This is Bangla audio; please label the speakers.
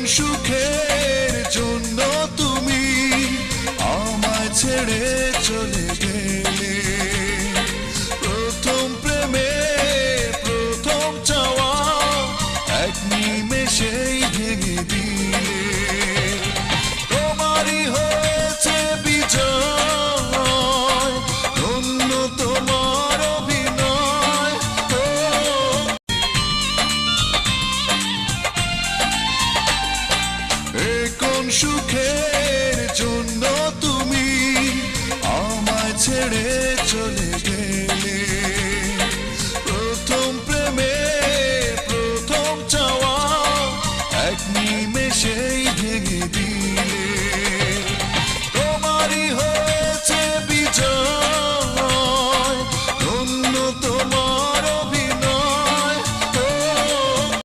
Speaker 1: সুখের জন্য তুমি আমায় ছেড়ে চলে গেলে। প্রথম প্রেমে প্রথম চাওয়া এক নিমেষেই ভেঙে দিলে। তোমারই হয়েছে বিজয়, ধন্য তোমার অভিনয়। কোন সুখের জন্য